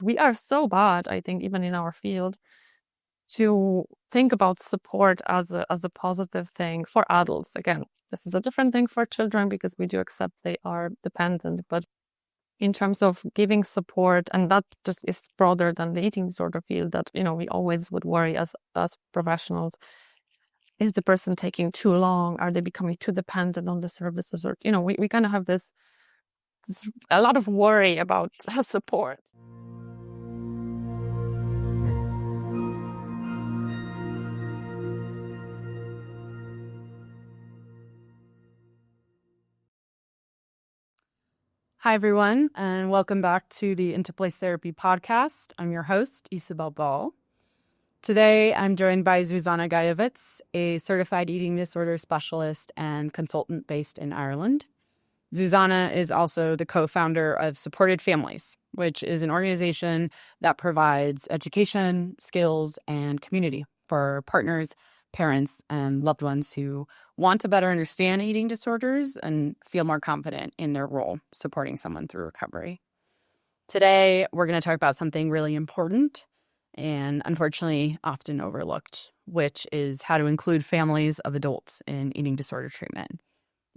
we are so bad, I think, even in our field, to think about support as a positive thing for adults. Again, this is a different thing for children because we do accept they are dependent, but in terms of giving support, and that just is broader than the eating disorder field, that, we always would worry as professionals. Is the person taking too long? Are they becoming too dependent on the services? Or, we kind of have this a lot of worry about support. Hi, everyone, and welcome back to the Into Place Therapy podcast. I'm your host, Isabel Ball. Today, I'm joined by Zuzanna Gajowiec, a certified eating disorder specialist and consultant based in Ireland. Zuzanna is also the co-founder of Supported Families, which is an organization that provides education, skills, and community for partners, parents, and loved ones who want to better understand eating disorders and feel more confident in their role supporting someone through recovery. Today, we're going to talk about something really important and unfortunately often overlooked, which is how to include families of adults in eating disorder treatment,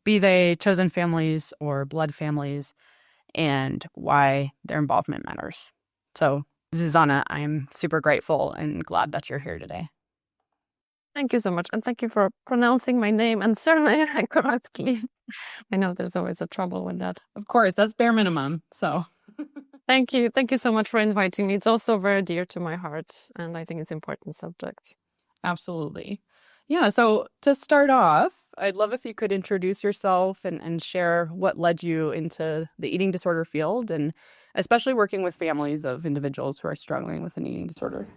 be they chosen families or blood families, and why their involvement matters. So, Zuzanna, I'm super grateful and glad that you're here today. Thank you so much. And thank you for pronouncing my name and surname correctly. I know there's always a trouble with that. Of course, that's bare minimum. So thank you. Thank you so much for inviting me. It's also very dear to my heart, and I think it's an important subject. Absolutely. Yeah. So to start off, I'd love if you could introduce yourself and share what led you into the eating disorder field, and especially working with families of individuals who are struggling with an eating disorder.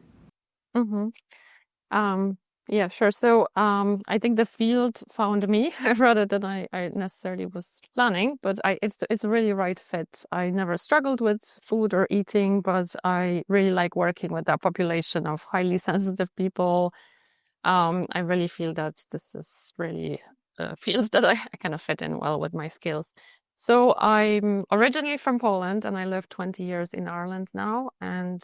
Mm-hmm. Yeah, sure. So I think the field found me rather than I necessarily was planning, but it's a really right fit. I never struggled with food or eating, but I really like working with that population of highly sensitive people. I really feel that this is really a field that I kind of fit in well with my skills. So I'm originally from Poland, and I lived 20 years in Ireland now, and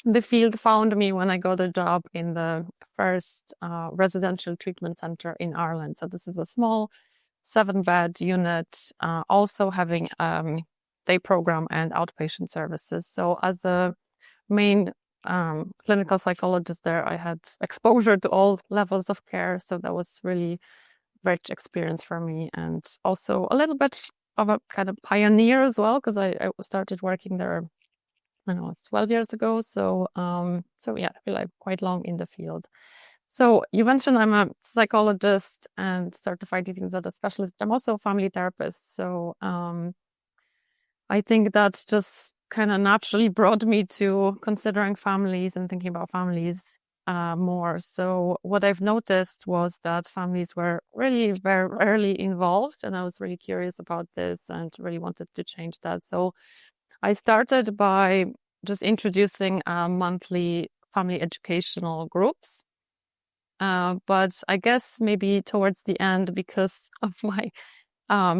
the field found me when I got a job in the first residential treatment center in Ireland. So this is a small 7-bed unit, also having day program and outpatient services. So as a main clinical psychologist there, I had exposure to all levels of care. So that was really rich experience for me, and also a little bit of a kind of pioneer as well, because I started working there, I know it's 12 years ago. So yeah, I feel like quite long in the field. So you mentioned I'm a psychologist and certified eating disorder specialist. I'm also a family therapist. So I think that's just kind of naturally brought me to considering families and thinking about families more. So what I've noticed was that families were really very rarely involved, and I was really curious about this and really wanted to change that. So I started by just introducing monthly family educational groups. But I guess maybe towards the end, because of my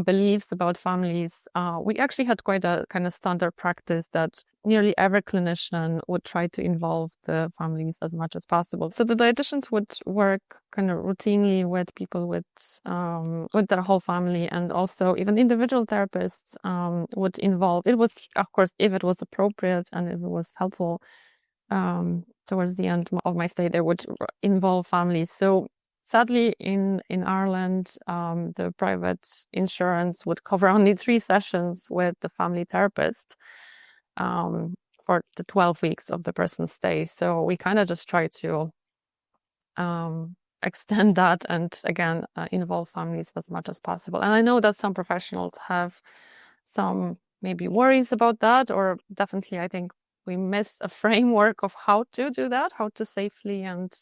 beliefs about families, we actually had quite a kind of standard practice that nearly every clinician would try to involve the families as much as possible. So the dietitians would work kind of routinely with people with their whole family, and also even individual therapists would involve. It was, of course, if it was appropriate and if it was helpful. Towards the end of my stay, they would involve families. So sadly, in Ireland, the private insurance would cover only 3 sessions with the family therapist for the 12 weeks of the person's stay. So we kind of just try to extend that and, again, involve families as much as possible. And I know that some professionals have some maybe worries about that, or definitely I think we miss a framework of how to do that, how to safely and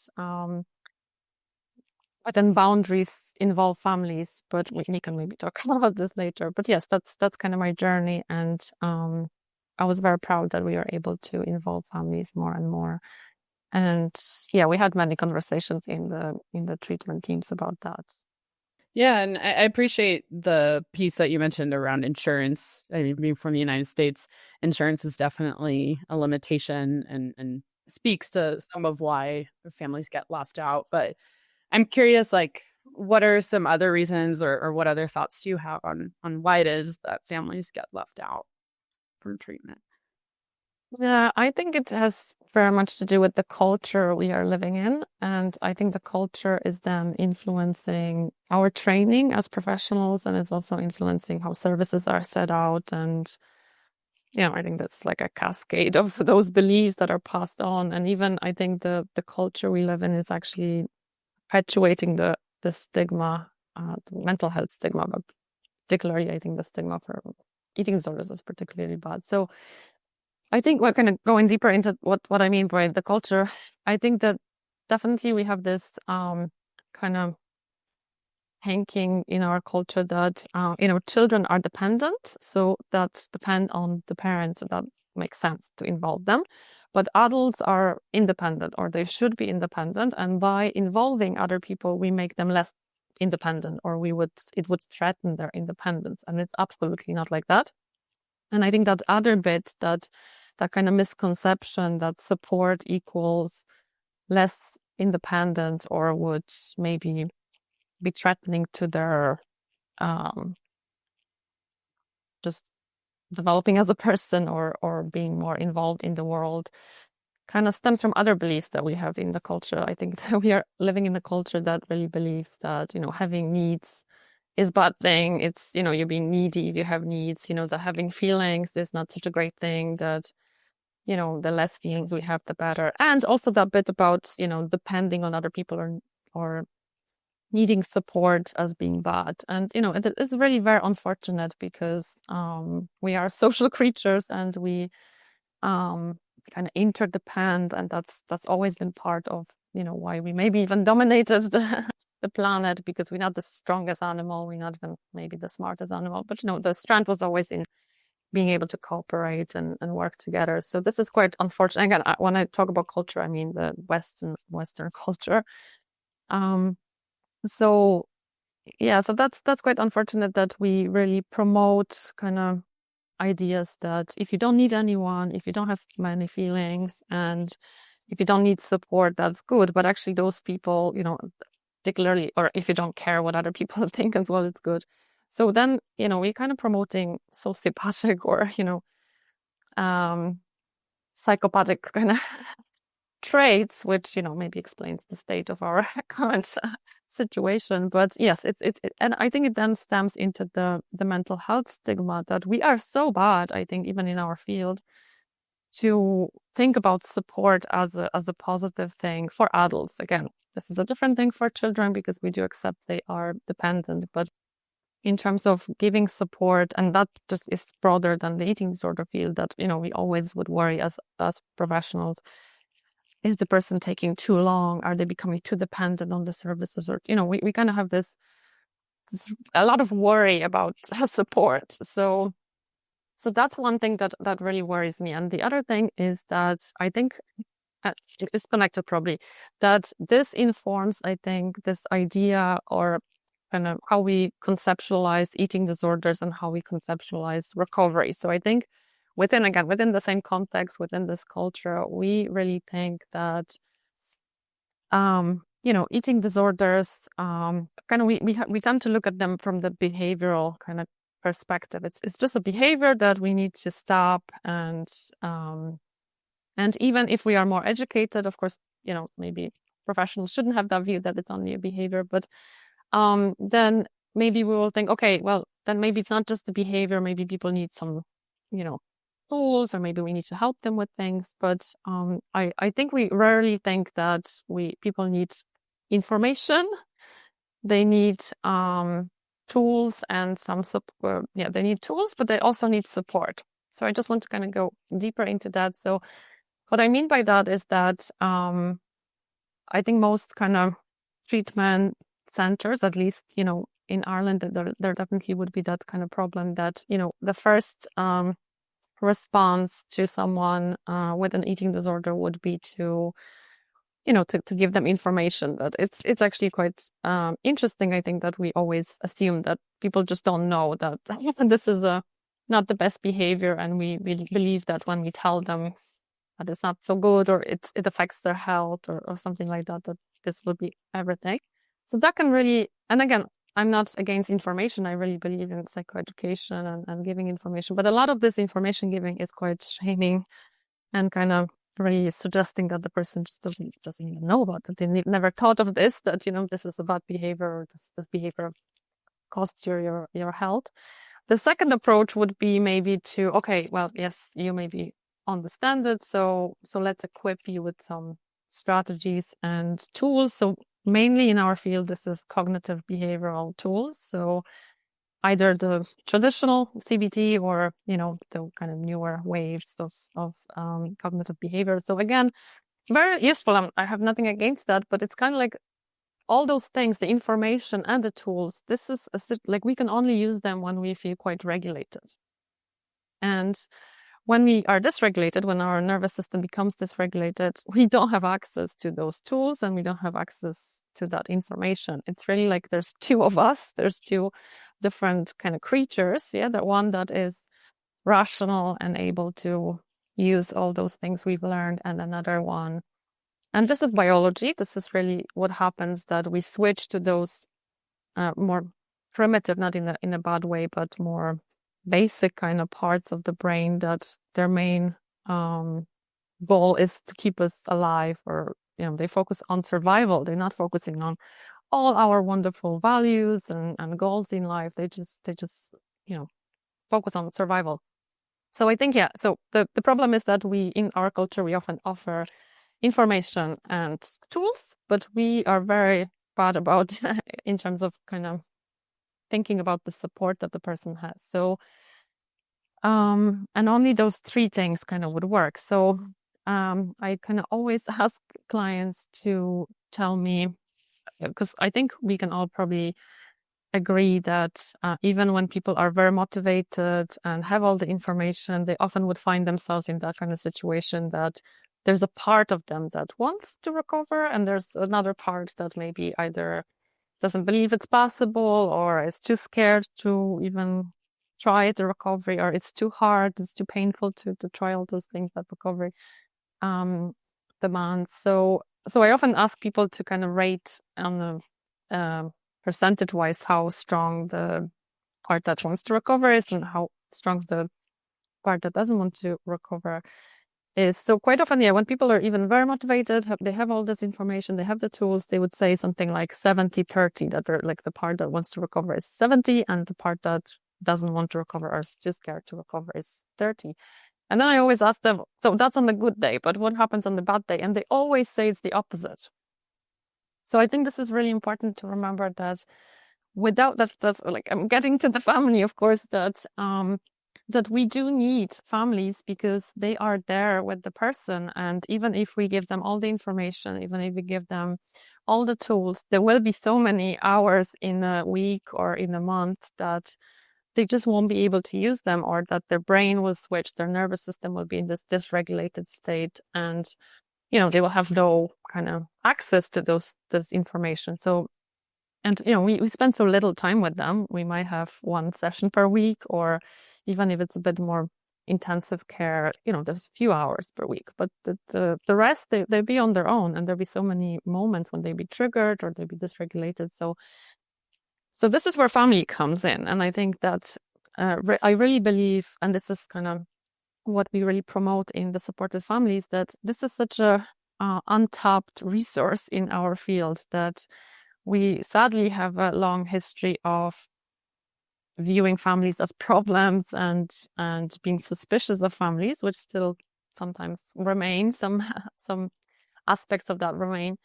within boundaries involve families. But we can maybe talk about this later. But yes, that's kind of my journey, and I was very proud that we were able to involve families more and more. And yeah, we had many conversations in the treatment teams about that. Yeah, and I appreciate the piece that you mentioned around insurance. I mean, being from the United States, insurance is definitely a limitation and speaks to some of why families get left out. But I'm curious, like, what are some other reasons or what other thoughts do you have on why it is that families get left out from treatment? Yeah, I think it has very much to do with the culture we are living in. And I think the culture is then influencing our training as professionals, and it's also influencing how services are set out. And, I think that's like a cascade of those beliefs that are passed on. And even I think the culture we live in is actually perpetuating the stigma, the mental health stigma, but particularly I think the stigma for eating disorders is particularly bad. So I think we're kind of going deeper into what I mean by the culture. I think that definitely we have this kind of thinking in our culture that children are dependent, so that depend on the parents, so that makes sense to involve them. But adults are independent, or they should be independent, and by involving other people, we make them less independent, or it would threaten their independence, and it's absolutely not like that. And I think that other bit, that kind of misconception that support equals less independence or would maybe be threatening to their just developing as a person or being more involved in the world, kind of stems from other beliefs that we have in the culture. I think that we are living in a culture that really believes that, having needs is a bad thing. It's, you're being needy if you have needs, that having feelings is not such a great thing, that the less feelings we have, the better. And also that bit about, depending on other people or needing support as being bad. And, it is really very unfortunate because we are social creatures and we kind of interdepend. And that's always been part of, why we maybe even dominated the planet, because we're not the strongest animal. We're not even maybe the smartest animal. But, the strength was always in being able to cooperate and work together. So this is quite unfortunate. Again, when I talk about culture, I mean the Western culture. So yeah, so that's quite unfortunate that we really promote kind of ideas that if you don't need anyone, if you don't have many feelings, and if you don't need support, that's good. But actually, those people, particularly, or if you don't care what other people think as well, it's good. So then, we're kind of promoting sociopathic or, psychopathic kind of traits, which, maybe explains the state of our current situation. But yes, and I think it then stems into the mental health stigma that we are so bad, I think, even in our field, to think about support as a positive thing for adults. Again, this is a different thing for children because we do accept they are dependent, but in terms of giving support, and that just is broader than the eating disorder field, that we always would worry as professionals. Is the person taking too long? Are they becoming too dependent on the services? Or we kind of have this a lot of worry about support. So that's one thing that really worries me. And the other thing is that I think it's connected probably, that this informs, I think, this idea or kind of how we conceptualize eating disorders and how we conceptualize recovery. So I think within the same context, within this culture, we really think that eating disorders, kind of we tend to look at them from the behavioral kind of perspective. It's just a behavior that we need to stop, and even if we are more educated, of course, maybe professionals shouldn't have that view that it's only a behavior, but then maybe we will think, okay, well, then maybe it's not just the behavior. Maybe people need some, tools, or maybe we need to help them with things. But I think we rarely think that people need information. They need tools and some support. Yeah, they need tools, but they also need support. So I just want to kind of go deeper into that. So what I mean by that is that I think most kind of treatment centers, at least, in Ireland, there definitely would be that kind of problem that, the first response to someone with an eating disorder would be to to give them information. But it's actually quite interesting, I think, that we always assume that people just don't know that this is not the best behavior, and we really believe that when we tell them that it's not so good, or it affects their health, or something like that, that this will be everything. So that can really, and again, I'm not against information. I really believe in psychoeducation and giving information, but a lot of this information giving is quite shaming and kind of really suggesting that the person just doesn't even know about it. They never thought of this, that this is a bad behavior, or this behavior costs your health. The second approach would be maybe to, okay, well, yes, you maybe understand it, so let's equip you with some strategies and tools. So mainly in our field, this is cognitive behavioral tools. So either the traditional CBT or the kind of newer waves of cognitive behavior. So again, very useful. I have nothing against that, but it's kind of like all those things, the information and the tools, this is like we can only use them when we feel quite regulated. And when we are dysregulated, when our nervous system becomes dysregulated, we don't have access to those tools, and we don't have access to that information. It's really like there's two of us. There's two different kind of creatures. Yeah, the one that is rational and able to use all those things we've learned, and another one. And this is biology. This is really what happens, that we switch to those more primitive, not in a bad way, but more basic kind of parts of the brain, that their main goal is to keep us alive, or they focus on survival. They're not focusing on all our wonderful values and goals in life. They just focus on survival. So I think, so the problem is that we, in our culture, we often offer information and tools, but we are very bad about in terms of kind of thinking about the support that the person has. So and only those three things kind of would work. So I kind of always ask clients to tell me, because I think we can all probably agree that even when people are very motivated and have all the information, they often would find themselves in that kind of situation, that there's a part of them that wants to recover, and there's another part that maybe either doesn't believe it's possible, or is too scared to even try the recovery, or it's too hard, it's too painful to try all those things that recovery demands. So I often ask people to kind of rate on a percentage-wise how strong the part that wants to recover is, and how strong the part that doesn't want to recover is. So quite often, when people are even very motivated, they have all this information, they have the tools, they would say something like 70-30, that they're like the part that wants to recover is 70, and the part that doesn't want to recover or is too scared to recover is 30. And then I always ask them, so that's on the good day, but what happens on the bad day? And they always say it's the opposite. So I think this is really important to remember, that without that's like, I'm getting to the family, of course, that we do need families, because they are there with the person. And even if we give them all the information, even if we give them all the tools, there will be so many hours in a week or in a month that they just won't be able to use them, or that their brain will switch, their nervous system will be in this dysregulated state, and they will have no kind of access to this information. So, and we spend so little time with them. We might have one session per week, or even if it's a bit more intensive care, there's a few hours per week. But the rest, they'll be on their own, and there'll be so many moments when they be triggered or they be dysregulated. So this is where family comes in. And I think that I really believe, and this is kind of what we really promote in the supported families, that this is such a untapped resource in our field, that we sadly have a long history of viewing families as problems and being suspicious of families, which still sometimes remain, some aspects of that remain.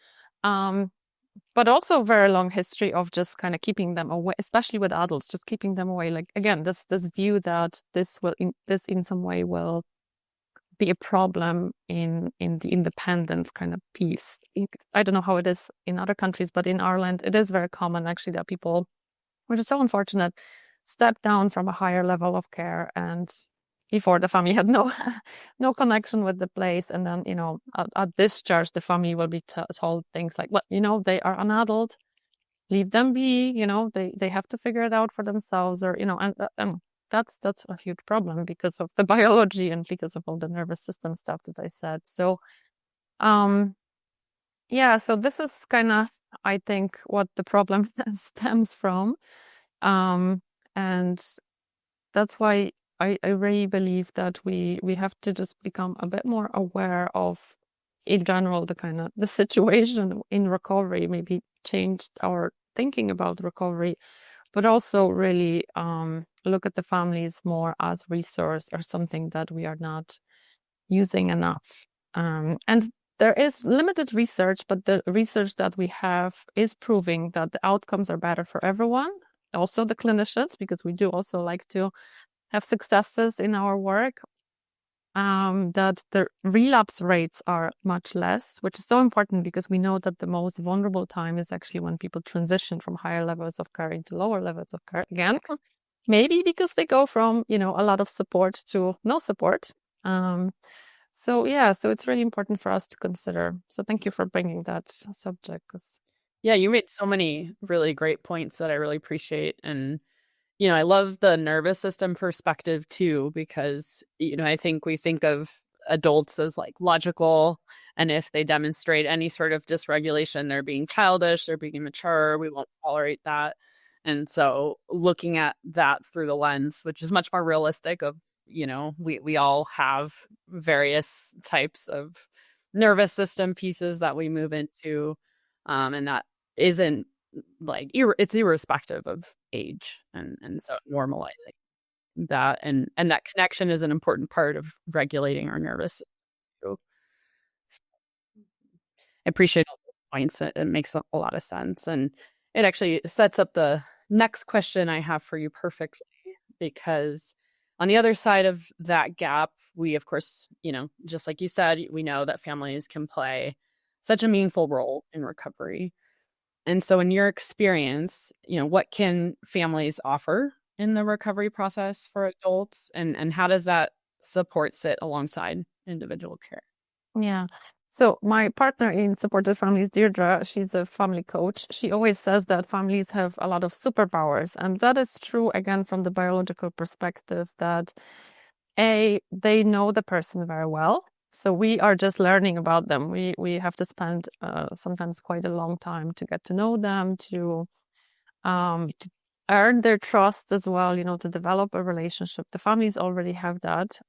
But also a very long history of just kind of keeping them away, especially with adults, just keeping them away. Like, again, this view that this in some way will be a problem in the independent kind of piece. I don't know how it is in other countries, but in Ireland, it is very common actually that people, which is so unfortunate, step down from a higher level of care and before the family had no no connection with the place, and then at discharge the family will be told things like, well, they are an adult, leave them be, they have to figure it out for themselves, or and that's a huge problem because of the biology and because of all the nervous system stuff that I said. So yeah, so this is kind of, I think, what the problem stems from. And that's why I really believe that we have to just become a bit more aware of, in general, the situation in recovery, maybe change our thinking about recovery, but also really look at the families more as resource or something that we are not using enough. And there is limited research, but the research that we have is proving that the outcomes are better for everyone, also the clinicians, because we do also like to have successes in our work, that the relapse rates are much less, which is so important because we know that the most vulnerable time is actually when people transition from higher levels of care into lower levels of care again. Maybe because they go from, a lot of support to no support. So it's really important for us to consider. So thank you for bringing that subject. Yeah, you made so many really great points that I really appreciate. And, I love the nervous system perspective too, because, I think we think of adults as like logical. And if they demonstrate any sort of dysregulation, they're being childish, they're being immature, we won't tolerate that. And so looking at that through the lens, which is much more realistic of, we all have various types of nervous system pieces that we move into. And that isn't like, it's irrespective of age. And so normalizing that and that connection is an important part of regulating our nervous system. I appreciate all those points. It makes a lot of sense. And it actually sets up the next question I have for you perfectly, because on the other side of that gap, we, of course, just like you said, we know that families can play such a meaningful role in recovery. And so in your experience, what can families offer in the recovery process for adults, and how does that support sit alongside individual care? Yeah. So my partner in Supported Families, Deirdre, she's a family coach. She always says that families have a lot of superpowers. And that is true, again, from the biological perspective, that they know the person very well. So we are just learning about them. We have to spend sometimes quite a long time to get to know them, to earn their trust as well, to develop a relationship. The families already have that.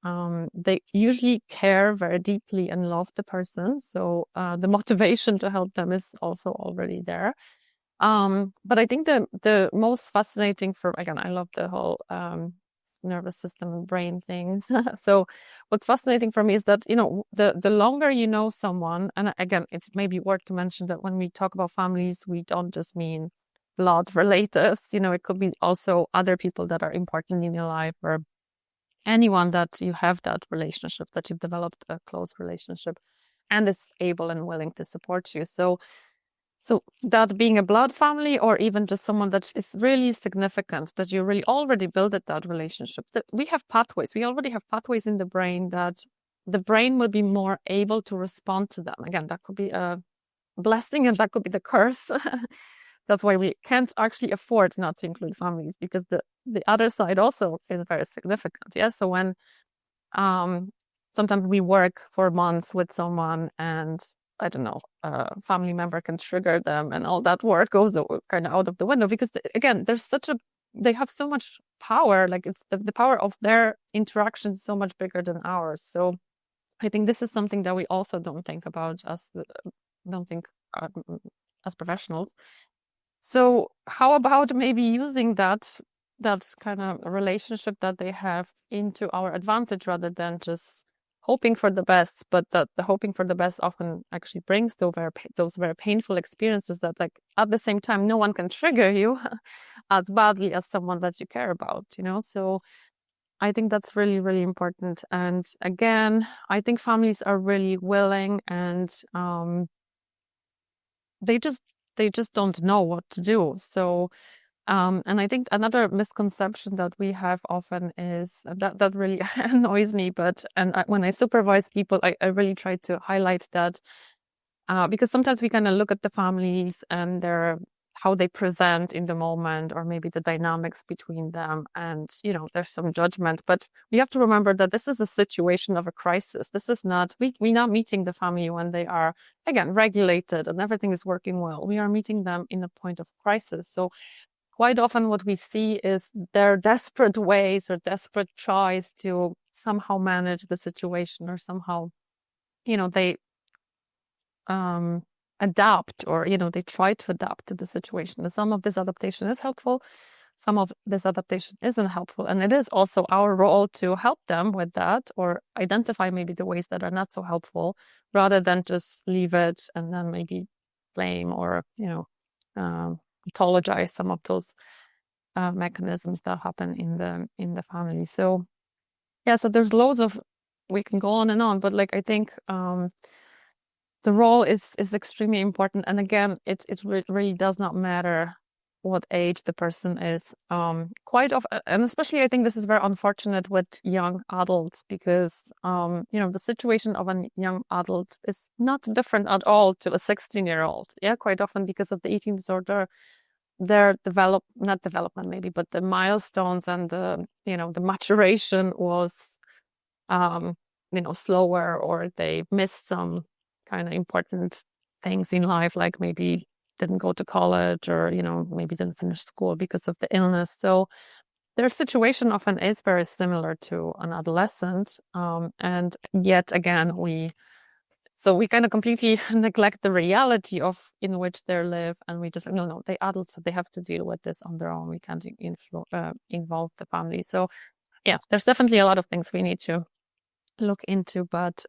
They usually care very deeply and love the person. So the motivation to help them is also already there. But I think the most fascinating again, I love the whole nervous system and brain things. So what's fascinating for me is that, the longer you know someone, and again, it's maybe worth to mention that when we talk about families, we don't just mean blood relatives, it could be also other people that are important in your life, or anyone that you have that relationship, that you've developed a close relationship and is able and willing to support you. So that being a blood family, or even just someone that is really significant, that you really already built that relationship, that we have pathways. We already have pathways in the brain that the brain will be more able to respond to them. Again, that could be a blessing and that could be the curse. That's why we can't actually afford not to include families, because the other side also is very significant. Yeah. So when sometimes we work for months with someone and I don't know, a family member can trigger them and all that work goes kind of out of the window, because again, they have so much power. Like it's the power of their interaction is so much bigger than ours. So I think this is something that we also don't think about as professionals. So how about maybe using that kind of relationship that they have into our advantage, rather than just hoping for the best, but that the hoping for the best often actually brings those very painful experiences that, like, at the same time, no one can trigger you as badly as someone that you care about, So I think that's really, really important. And again, I think families are really willing, and they just don't know what to do. So And I think another misconception that we have often is that really annoys me. But when I supervise people, I really try to highlight that because sometimes we kind of look at the families and how they present in the moment, or maybe the dynamics between them, and there's some judgment. But we have to remember that this is a situation of a crisis. This is not we're not meeting the family when they are again regulated and everything is working well. We are meeting them in a point of crisis. So quite often what we see is their desperate ways or desperate tries to somehow manage the situation, or somehow they adapt, or they try to adapt to the situation. And some of this adaptation is helpful, some of this adaptation isn't helpful, and it is also our role to help them with that, or identify maybe the ways that are not so helpful, rather than just leave it and then maybe blame, or pathologize some of those mechanisms that happen in the family. So yeah, so there's loads of, we can go on and on, but I think the role is extremely important. And again, it really does not matter what age the person is. Quite often, and especially I think this is very unfortunate with young adults, because the situation of a young adult is not different at all to a 16-year-old. Yeah, quite often, because of the eating disorder, their not development maybe, but the milestones and the maturation was slower, or they missed some kind of important things in life, like maybe didn't go to college, or maybe didn't finish school because of the illness. So their situation often is very similar to an adolescent, and yet again we kind of completely neglect the reality of in which they live, and we just no, they adults, so they have to deal with this on their own. We can't involve the family. So yeah, there's definitely a lot of things we need to look into, but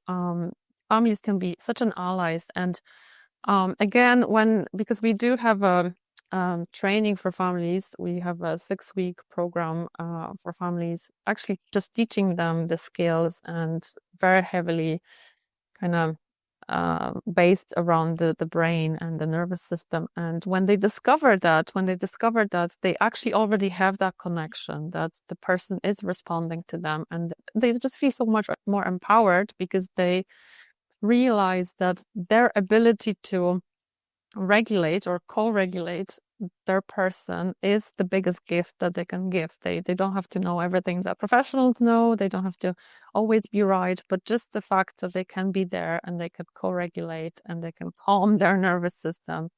families can be such an allies. And again, because we do have a training for families, we have a 6-week program for families, actually just teaching them the skills, and very heavily kind of based around the brain and the nervous system. And when they discover that, they actually already have that connection, that the person is responding to them, and they just feel so much more empowered, because they realize that their ability to regulate or co-regulate their person is the biggest gift that they can give. They don't have to know everything that professionals know. They don't have to always be right, but just the fact that they can be there and they can co-regulate and they can calm their nervous system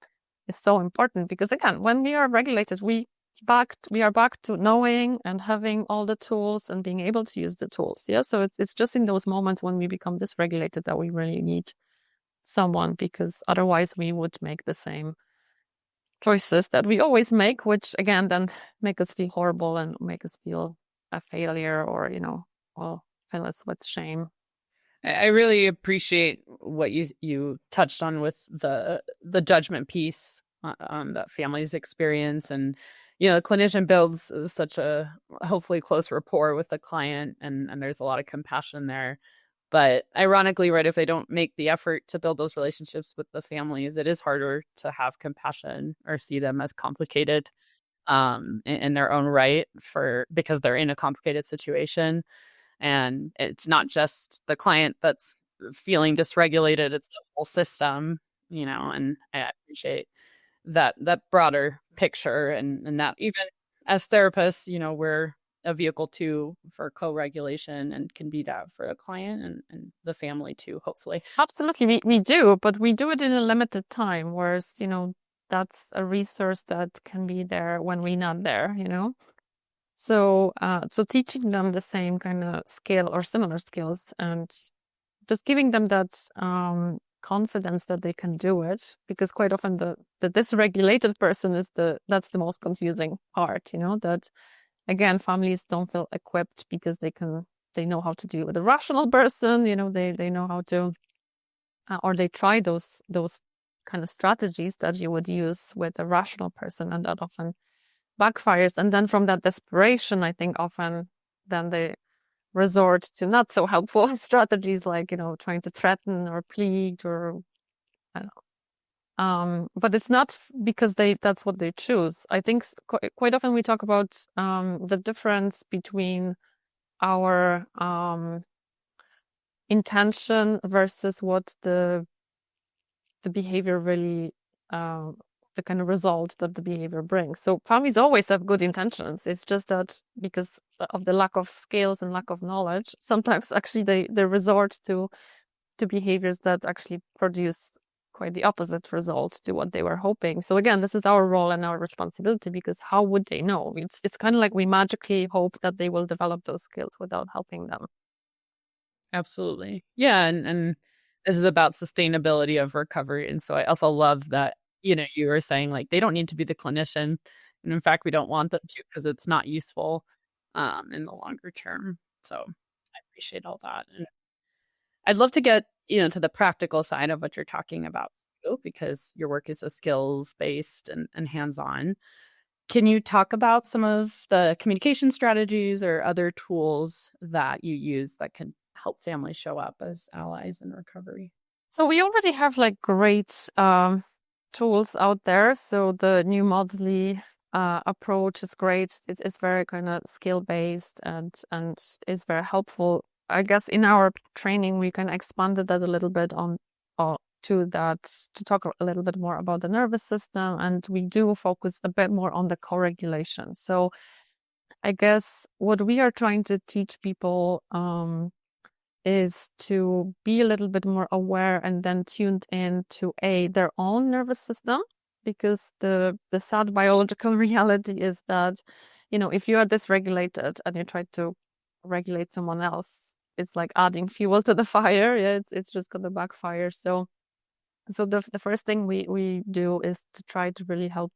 is so important. Because again, when we are regulated, we are back to knowing and having all the tools and being able to use the tools. Yeah. So it's just in those moments when we become dysregulated that we really need someone, because otherwise we would make the same choices that we always make, which again then make us feel horrible and make us feel a failure, or fill us with shame. I really appreciate what you touched on with the judgment piece that families experience, and the clinician builds such a hopefully close rapport with the client, and there's a lot of compassion there. But ironically, right, if they don't make the effort to build those relationships with the families, it is harder to have compassion or see them as complicated in their own right, because they're in a complicated situation. And it's not just the client that's feeling dysregulated, it's the whole system, and I appreciate that broader picture, and that even as therapists, we're a vehicle too for co-regulation, and can be that for the client and the family too, hopefully. Absolutely, we do, but we do it in a limited time, whereas that's a resource that can be there when we're not there. So teaching them the same kind of skill or similar skills, and just giving them that confidence that they can do it, because quite often the dysregulated person that's the most confusing part. That again, families don't feel equipped because they know how to deal with a rational person. They know how to, or they try those kind of strategies that you would use with a rational person, and that often backfires. And then from that desperation, I think often then they resort to not so helpful strategies, like trying to threaten or plead, or I don't know, But it's not because that's what they choose. I think quite often we talk about the difference between our intention versus what the behavior really, the kind of result that the behavior brings. So families always have good intentions. It's just that because of the lack of skills and lack of knowledge, sometimes actually they resort to behaviors that actually produce quite the opposite result to what they were hoping. So again, this is our role and our responsibility, because how would they know? It's kind of like we magically hope that they will develop those skills without helping them. Absolutely. Yeah. And this is about sustainability of recovery. And so I also love that, you were saying like they don't need to be the clinician. And in fact, we don't want them to, because it's not useful in the longer term. So I appreciate all that. And I'd love to get, to the practical side of what you're talking about too, because your work is so skills based and hands on. Can you talk about some of the communication strategies or other tools that you use that can help families show up as allies in recovery? So we already have like great tools out there. So the new Maudsley approach is great. It's very kind of skill based and is very helpful. I guess in our training we can expand that a little bit on to talk a little bit more about the nervous system, and we do focus a bit more on the co-regulation. So I guess what we are trying to teach people is to be a little bit more aware and then tuned in to their own nervous system, because the sad biological reality is that, if you are dysregulated and you try to regulate someone else, it's like adding fuel to the fire. Yeah, it's just gonna backfire. So the first thing we do is to try to really help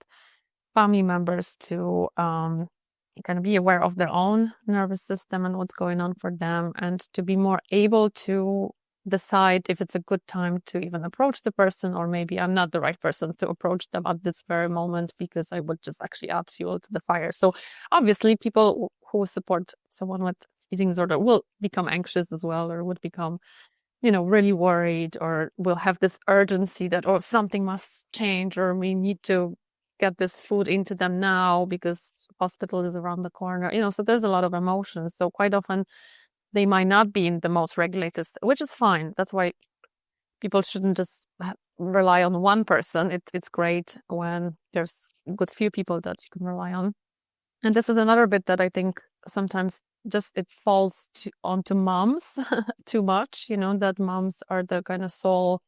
family members to kind of be aware of their own nervous system and what's going on for them, and to be more able to decide if it's a good time to even approach the person, or maybe I'm not the right person to approach them at this very moment because I would just actually add fuel to the fire. So obviously people who support someone with eating disorder will become anxious as well, or would become really worried, or will have this urgency that, oh, something must change, or we need to get this food into them now because hospital is around the corner. So there's a lot of emotions. So quite often they might not be in the most regulated, which is fine. That's why people shouldn't just rely on one person. It's great when there's a good few people that you can rely on. And this is another bit that I think sometimes just it falls onto moms too much, that moms are the kind of sole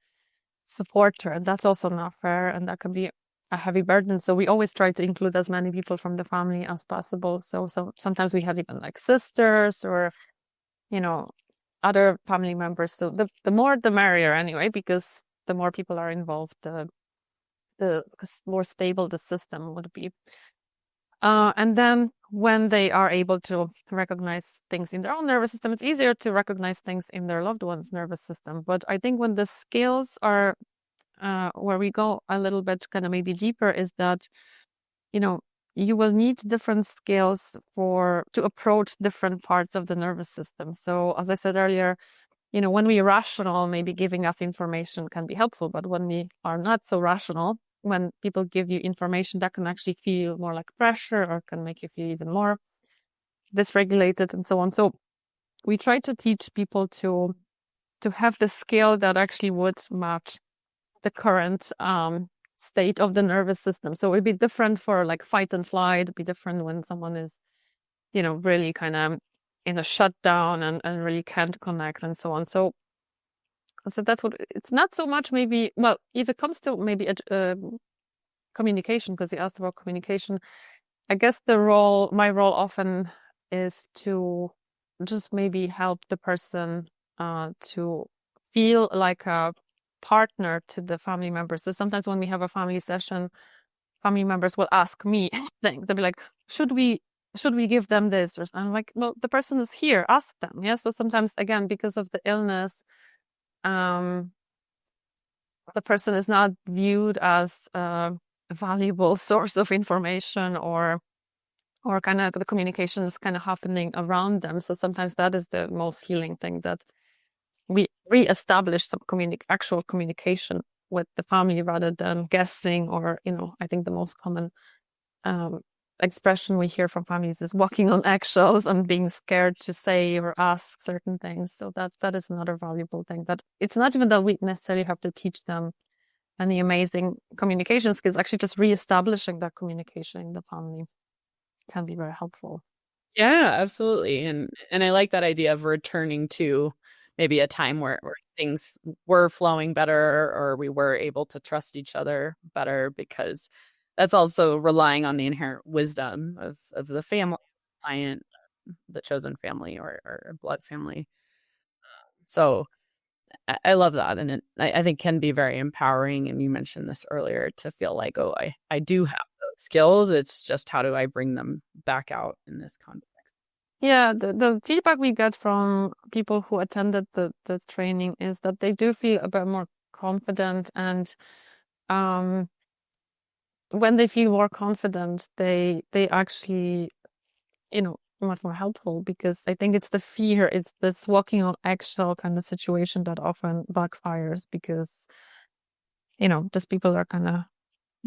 supporter. That's also not fair, and that can be a heavy burden. So we always try to include as many people from the family as possible. So sometimes we have even like sisters or, other family members. So the more the merrier anyway, because the more people are involved, the more stable the system would be. And then when they are able to recognize things in their own nervous system, it's easier to recognize things in their loved one's nervous system. But I think when the skills are where we go a little bit kind of maybe deeper, is that, you will need different skills to approach different parts of the nervous system. So as I said earlier, when we are rational, maybe giving us information can be helpful. But when we are not so rational, when people give you information, that can actually feel more like pressure, or can make you feel even more dysregulated and so on. So we try to teach people to have the skill that actually would match the current state of the nervous system. So it'd be different for like fight and flight. It'd be different when someone is, really kind of in a shutdown and really can't connect and so on. So that's what it's not so much maybe. Well, if it comes to maybe communication, because you asked about communication, I guess my role often is to just maybe help the person to feel like a partner to the family members. So sometimes when we have a family session, family members will ask me things. They'll be like, should we give them this? Or I'm like, well, the person is here, ask them. Yeah. So sometimes, again, because of the illness, the person is not viewed as a valuable source of information, or kind of the communication is kind of happening around them. So sometimes that is the most healing thing, that we reestablish some actual communication with the family rather than guessing, or, I think the most common um, expression we hear from families is walking on eggshells and being scared to say or ask certain things. So that is another valuable thing, that it's not even that we necessarily have to teach them any amazing communication skills. Actually, just reestablishing that communication in the family can be very helpful. Yeah, absolutely. And I like that idea of returning to maybe a time where things were flowing better, or we were able to trust each other better, because that's also relying on the inherent wisdom of the family, client, the chosen family, or blood family. So I love that. And I think can be very empowering. And you mentioned this earlier, to feel like, oh, I do have those skills. It's just, how do I bring them back out in this context? Yeah, the feedback we get from people who attended the training is that they do feel a bit more confident, and um, when they feel more confident, they actually, much more helpful, because I think it's the fear, it's this walking on eggshell kind of situation that often backfires, because, just people are kind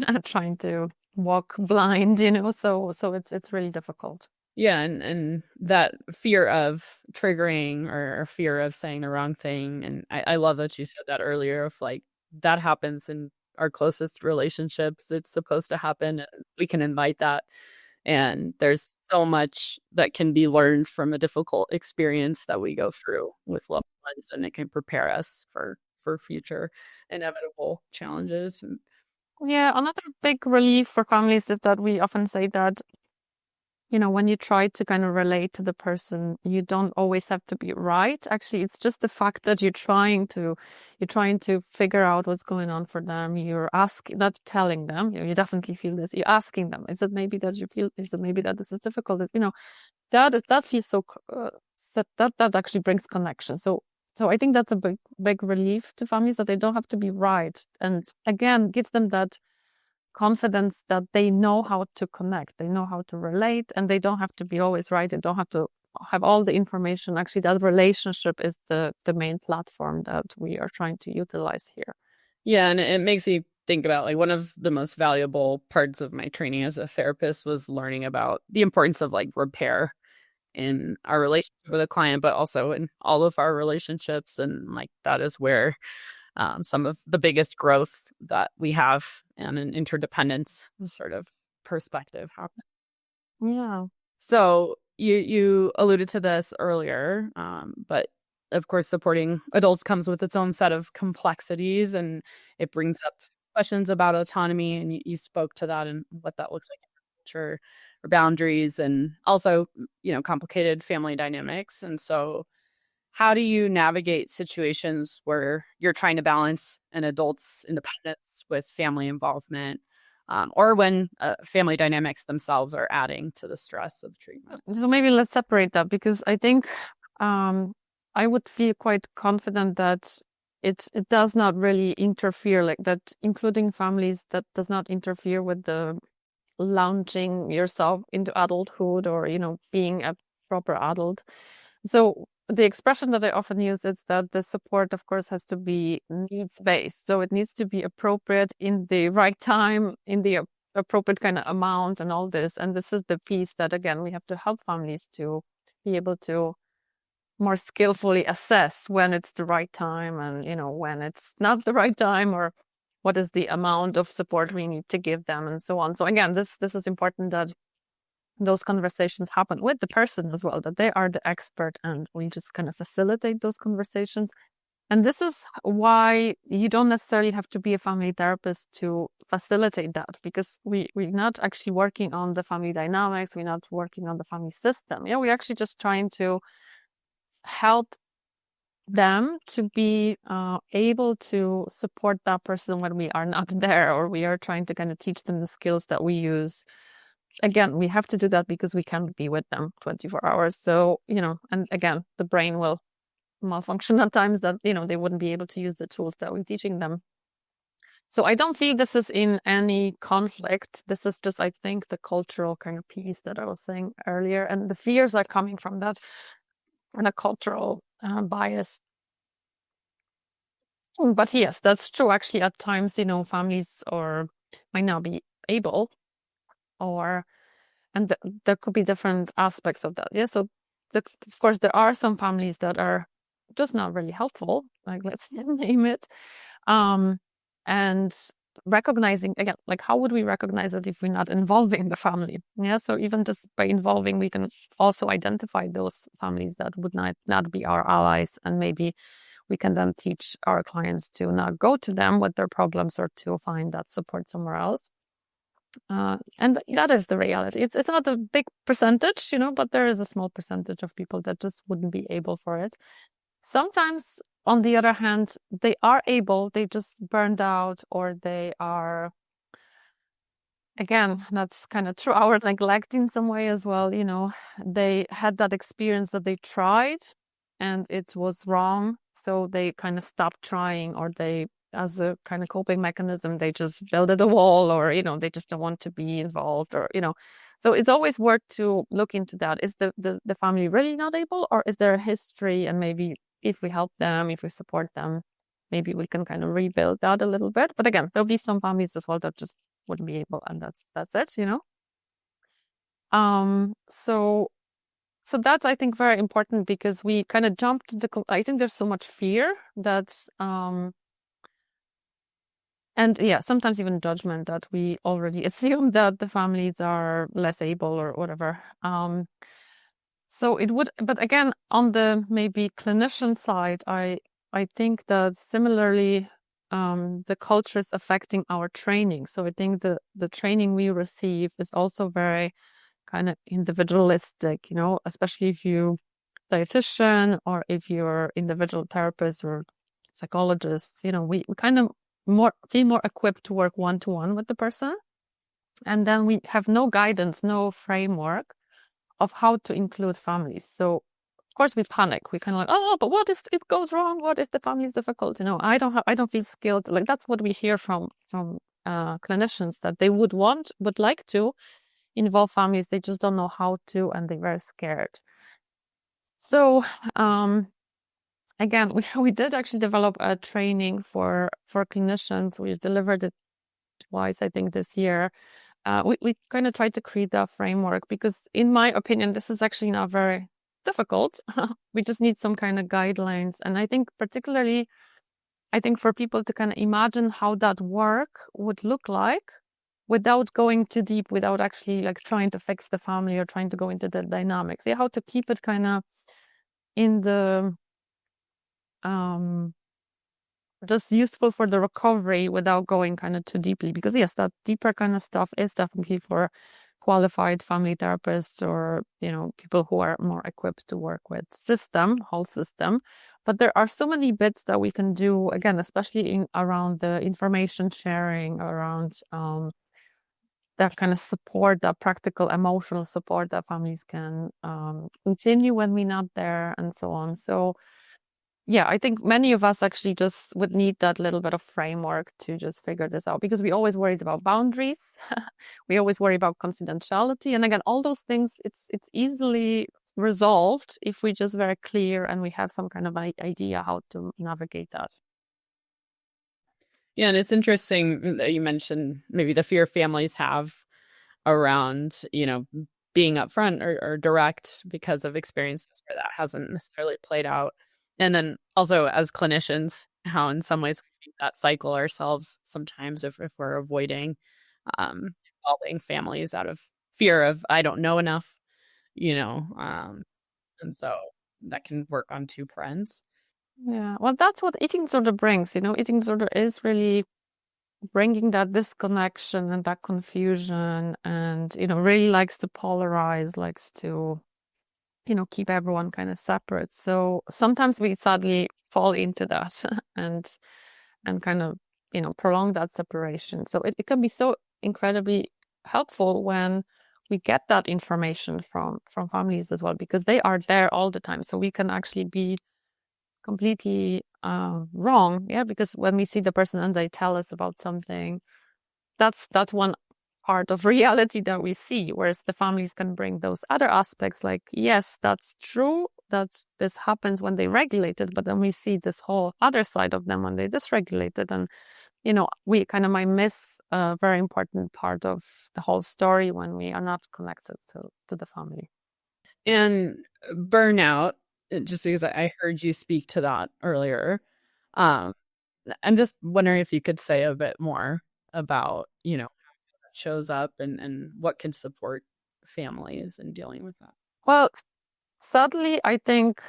of trying to walk blind, so it's really difficult. Yeah, and that fear of triggering, or fear of saying the wrong thing. And I love that you said that earlier, of like, that happens in our closest relationships. It's supposed to happen. We can invite that. And there's so much that can be learned from a difficult experience that we go through with loved ones, and it can prepare us for future inevitable challenges. Yeah, another big relief for families is that we often say that, when you try to kind of relate to the person, you don't always have to be right. Actually, it's just the fact that you're trying to figure out what's going on for them. You're asking, not telling them, you definitely feel this. You're asking them, is it maybe that you feel, is it maybe that this is difficult? That feels so, that actually brings connection. So I think that's a big relief to families, that they don't have to be right. And again, gives them that confidence that they know how to connect, they know how to relate, and they don't have to be always right. They don't have to have all the information. Actually, that relationship is the main platform that we are trying to utilize here. Yeah, and it makes me think about, like, one of the most valuable parts of my training as a therapist was learning about the importance of, like, repair in our relationship with a client, but also in all of our relationships. And like, that is where some of the biggest growth that we have, and an interdependence sort of perspective happen. Yeah. So you alluded to this earlier, but of course, supporting adults comes with its own set of complexities, and it brings up questions about autonomy. And you spoke to that, and what that looks like in culture, or boundaries, and also, complicated family dynamics. And so, how do you navigate situations where you're trying to balance an adult's independence with family involvement, or when family dynamics themselves are adding to the stress of treatment? So maybe let's separate that, because I think I would feel quite confident that it does not really interfere, like that, including families, that does not interfere with the launching yourself into adulthood, or being a proper adult. So the expression that I often use is that the support, of course, has to be needs based. So it needs to be appropriate in the right time, in the appropriate kind of amount, and all this. And this is the piece that, again, we have to help families to be able to more skillfully assess when it's the right time, and when it's not the right time, or what is the amount of support we need to give them, and so on. So again, this is important, that those conversations happen with the person as well, that they are the expert, and we just kind of facilitate those conversations. And this is why you don't necessarily have to be a family therapist to facilitate that, because we're not actually working on the family dynamics, we're not working on the family system. We're actually just trying to help them to be able to support that person when we are not there, or we are trying to kind of teach them the skills that we use. Again, we have to do that because we can't be with them 24 hours. So, and again, the brain will malfunction at times, that, they wouldn't be able to use the tools that we're teaching them. So I don't feel this is in any conflict. This is just, I think, the cultural kind of piece that I was saying earlier. And the fears are coming from that and a cultural bias. But yes, that's true. Actually, at times, families or might not be able, or and there could be different aspects of that. Yeah. So, of course, there are some families that are just not really helpful. Like, let's name it. Um, and recognizing again, like, how would we recognize it if we're not involving the family? Yeah. So even just by involving, we can also identify those families that would not be our allies, and maybe we can then teach our clients to not go to them with their problems or to find that support somewhere else. And that is the reality. It's not a big percentage, but there is a small percentage of people that just wouldn't be able for it. Sometimes, on the other hand, they are able, they just burned out, or they are, again, that's kind of true, our neglect in some way as well. They had that experience that they tried and it was wrong. So they kind of stopped trying, or they, as a kind of coping mechanism, they just builded a wall, or, they just don't want to be involved, or, so it's always worth to look into that. Is the family really not able, or is there a history? And maybe if we help them, if we support them, maybe we can kind of rebuild that a little bit. But again, there'll be some families as well that just wouldn't be able, and that's it. So that's, I think, very important, because we kind of jumped to I think there's so much fear that and yeah, sometimes even judgment, that we already assume that the families are less able or whatever. So it would, but again, on the maybe clinician side, I think that similarly, the culture is affecting our training. So I think the training we receive is also very kind of individualistic, especially if you dietitian, or if you're individual therapist or psychologist, we kind of feel more equipped to work one-to-one with the person. And then we have no guidance, no framework of how to include families. So of course we panic. We kind of like, oh, but what if it goes wrong? What if the family is difficult? I don't feel skilled. Like, that's what we hear from clinicians, that they would like to involve families. They just don't know how to, and they're very scared. So again, we did actually develop a training for clinicians. We delivered it twice, I think, this year. We kind of tried to create that framework, because in my opinion, this is actually not very difficult. We just need some kind of guidelines. And I think particularly, for people to kind of imagine how that work would look like without going too deep, without actually like trying to fix the family or trying to go into the dynamics. Yeah, how to keep it kind of in the just useful for the recovery without going kind of too deeply, because yes, that deeper kind of stuff is definitely for qualified family therapists, or people who are more equipped to work with whole system. But there are so many bits that we can do, again, especially around the information sharing, around that kind of support, that practical emotional support that families can continue when we're not there, and so on. So yeah, I think many of us actually just would need that little bit of framework to just figure this out, because we always worried about boundaries. We always worry about confidentiality. And again, all those things, it's easily resolved if we just very clear and we have some kind of idea how to navigate that. Yeah, and it's interesting that you mentioned maybe the fear families have around, being upfront or direct because of experiences where that hasn't necessarily played out. And then also as clinicians, how in some ways we feed that cycle ourselves sometimes if we're avoiding involving families out of fear of, I don't know enough, and so that can work on two fronts. Yeah, well, that's what eating disorder brings. Eating disorder is really bringing that disconnection and that confusion, and really likes to polarize, likes to keep everyone kind of separate. So sometimes we sadly fall into that and kind of prolong that separation. So it can be so incredibly helpful when we get that information from families as well, because they are there all the time. So we can actually be completely wrong, because when we see the person and they tell us about something, that's one part of reality that we see, whereas the families can bring those other aspects, like, yes, that's true, that this happens when they regulate it, but then we see this whole other side of them when they dysregulate it. And, we kind of might miss a very important part of the whole story when we are not connected to the family. And burnout, just because I heard you speak to that earlier, I'm just wondering if you could say a bit more about, how that shows up and what can support families in dealing with that. Well, sadly, I think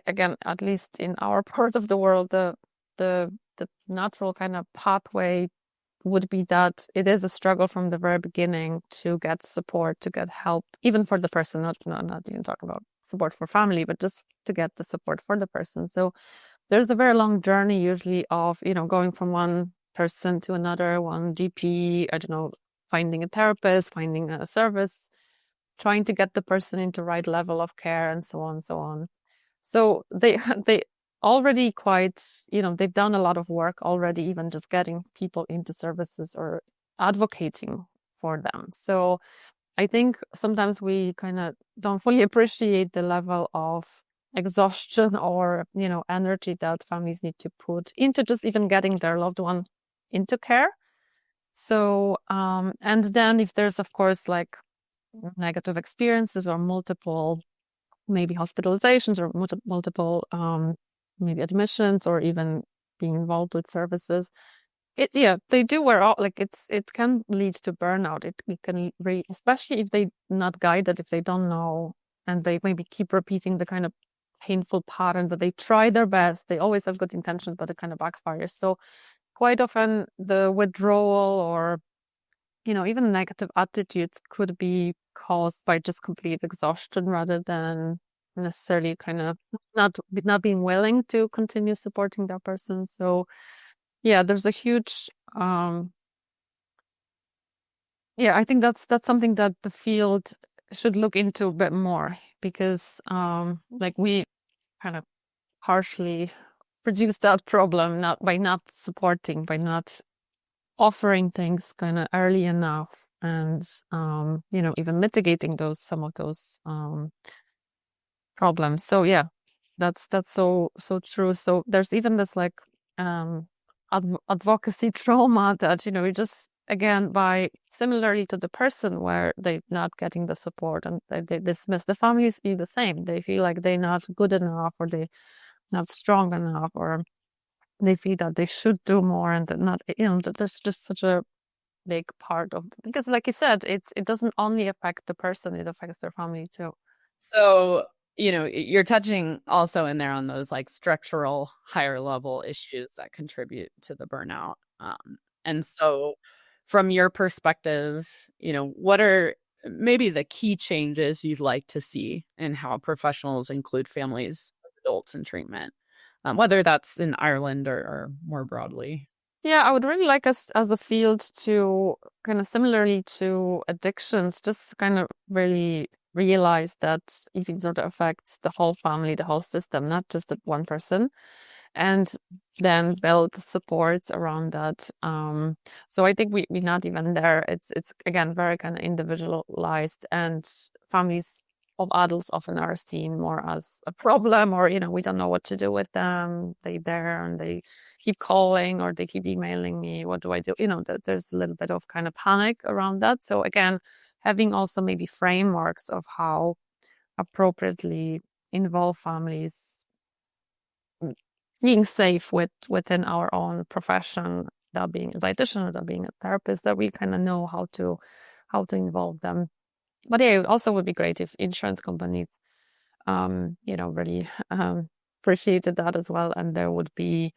again, at least in our part of the world, the natural kind of pathway would be that it is a struggle from the very beginning to get support, to get help, even for the person, not even talk about support for family, but just to get the support for the person. So there's a very long journey usually of, going from one person to another, one GP, I don't know, finding a therapist, finding a service, trying to get the person into right level of care, and so on and so on. So they already quite, they've done a lot of work already, even just getting people into services or advocating for them. So I think sometimes we kind of don't fully appreciate the level of exhaustion or, energy that families need to put into just even getting their loved one into care. So, and then if there's, of course, like negative experiences or multiple maybe hospitalizations or multiple maybe admissions or even being involved with services, they do wear out. Like it can lead to burnout. It can especially if they not guided, if they don't know, and they maybe keep repeating the kind of painful pattern, but they try their best. They always have good intentions, but it kind of backfires. So quite often the withdrawal or even negative attitudes could be caused by just complete exhaustion rather than necessarily kind of not being willing to continue supporting that person. So yeah, there's a huge I think that's something that the field should look into a bit more, because like we kind of partially produce that problem by not supporting, by not offering things kind of early enough, and even mitigating some of those problems. So yeah, that's so true. So there's even this like advocacy trauma that we just, again, by similarly to the person where they're not getting the support and they dismiss, the families feel the same. They feel like they're not good enough, or they're not strong enough, or they feel that they should do more, and that not, that there's just such a big part of, because like you said, it doesn't only affect the person, it affects their family too. So, you're touching also in there on those like structural higher level issues that contribute to the burnout. And so from your perspective, what are maybe the key changes you'd like to see in how professionals include families of adults in treatment, whether that's in Ireland or more broadly? Yeah, I would really like us as a field to kind of similarly to addictions, just kind of really realize that eating disorder affects the whole family, the whole system, not just that one person, and then build supports around that. So I think we're not even there. It's again very kind of individualized, and families of adults often are seen more as a problem, or we don't know what to do with them. They there and they keep calling or they keep emailing me. What do I do? There's a little bit of kind of panic around that. So again, having also maybe frameworks of how appropriately involve families, being safe within our own profession, that being a dietitian or that being a therapist, that we kind of know how to involve them. But yeah, it also would be great if insurance companies, really appreciated that as well, and there would be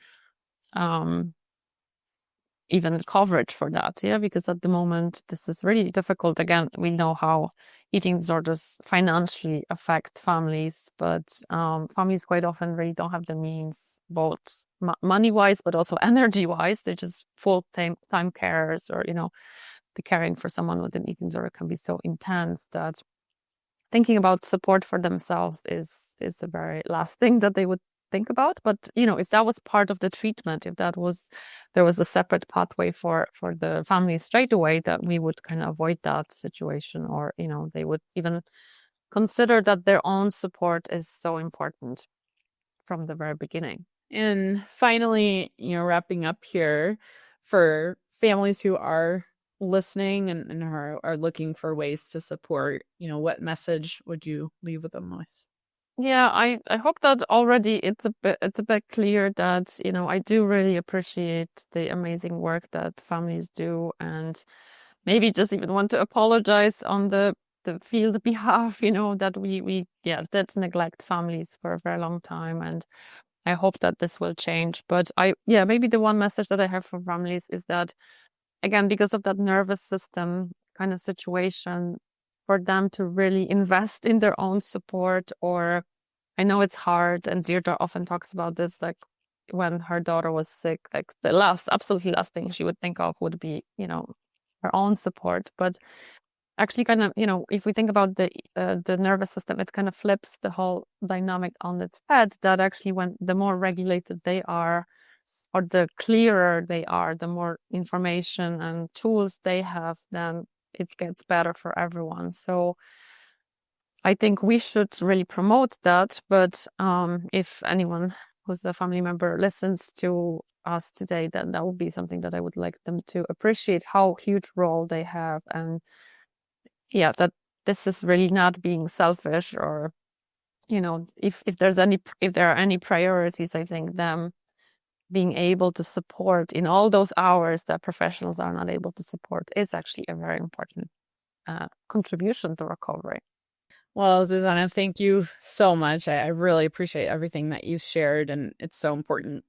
even coverage for that. Yeah, because at the moment this is really difficult. Again, we know how eating disorders financially affect families, but families quite often really don't have the means, both money-wise, but also energy-wise. They're just full-time carers, or the caring for someone with an eating disorder can be so intense that thinking about support for themselves is a very last thing that they would think about. But if that was part of the treatment, if there was a separate pathway for the family straight away, that we would kind of avoid that situation, or they would even consider that their own support is so important from the very beginning. And finally, wrapping up here, for families who are listening and are looking for ways to support, what message would you leave with them with? Yeah, I hope that already it's a bit clear that, I do really appreciate the amazing work that families do, and maybe just even want to apologize on the field behalf, that we did neglect families for a very long time, and I hope that this will change. But maybe the one message that I have for families is that, again, because of that nervous system kind of situation, for them to really invest in their own support. Or I know it's hard, and Deirdre often talks about this, like when her daughter was sick, like the absolutely last thing she would think of would be, her own support. But actually kind of, if we think about the nervous system, it kind of flips the whole dynamic on its head, that actually when the more regulated they are, or the clearer they are, the more information and tools they have, then it gets better for everyone. So I think we should really promote that. But if anyone who's a family member listens to us today, then that would be something that I would like them to appreciate, how huge role they have. And that this is really not being selfish, or, if there are any priorities, I think them being able to support in all those hours that professionals are not able to support is actually a very important contribution to recovery. Well, Zuzanna, thank you so much. I really appreciate everything that you've shared, and it's so important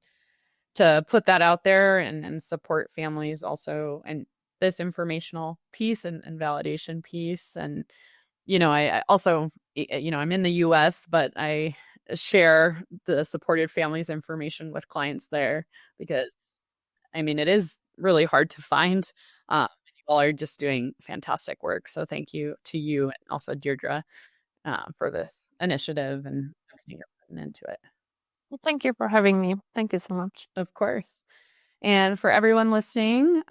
to put that out there and support families also, and this informational piece and validation piece. And, I also, I'm in the US, but I share the supported families information with clients there, because, it is really hard to find. You all are just doing fantastic work. So thank you to you, and also Deirdre, for this initiative and everything you're putting into it. Well, thank you for having me. Thank you so much. Of course. And for everyone listening,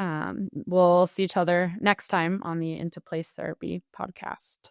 we'll see each other next time on the Into Place Therapy podcast.